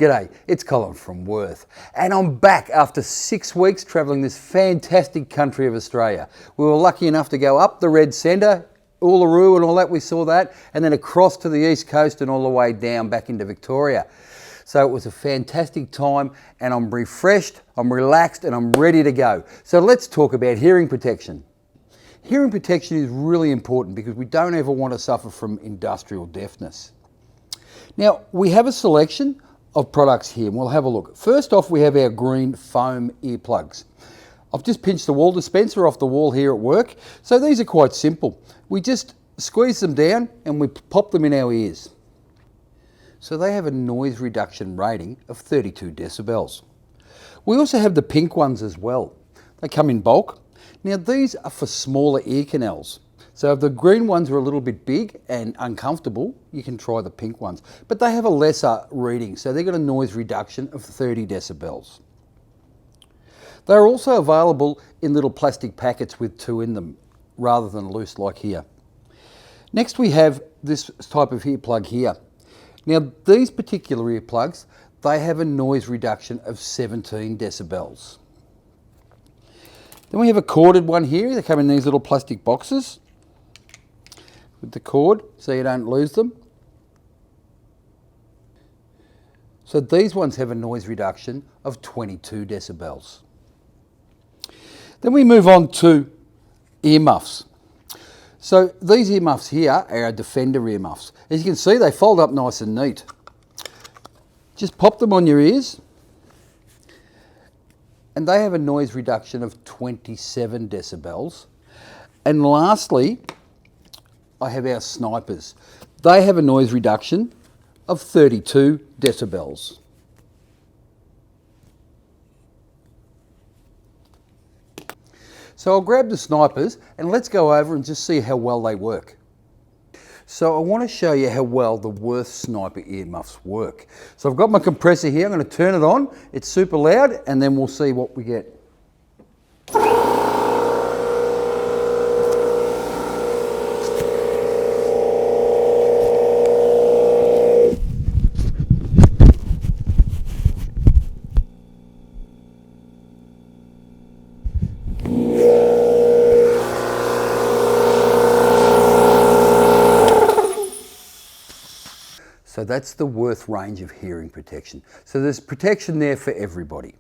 G'day, it's Colin from Wurth, and I'm back after 6 weeks travelling this fantastic country of Australia. We were lucky enough to go up the Red Centre, Uluru and all that, we saw that, and then across to the east coast and all the way down back into Victoria. So it was a fantastic time, and I'm refreshed, I'm relaxed, and I'm ready to go. So let's talk about hearing protection. Hearing protection is really important because we don't ever want to suffer from industrial deafness. Now, we have a selection of products here, and we'll have a look. First off, we have our green foam earplugs. I've just pinched the wall dispenser off the wall here at work. So these are quite simple. We just squeeze them down and we pop them in our ears. So they have a noise reduction rating of 32 decibels. We also have the pink ones as well. They come in bulk. Now these are for smaller ear canals. So if the green ones are a little bit big and uncomfortable, you can try the pink ones. But they have a lesser reading, so they've got a noise reduction of 30 decibels. They're also available in little plastic packets with 2 in them, rather than loose like here. Next we have this type of earplug here. Now these particular earplugs, they have a noise reduction of 17 decibels. Then we have a corded one here. They come in these little plastic boxes with the cord so you don't lose them. So these ones have a noise reduction of 22 decibels. Then we move on to earmuffs. So these earmuffs here are our Defender earmuffs. As you can see, they fold up nice and neat. Just pop them on your ears, and they have a noise reduction of 27 decibels. And lastly, I have our snipers. They have a noise reduction of 32 decibels. So I'll grab the snipers and let's go over and just see how well they work. So I want to show you how well the Wurth sniper earmuffs work. So I've got my compressor here, I'm going to turn it on, it's super loud, and then we'll see what we get. So that's the Wurth range of hearing protection. So there's protection there for everybody.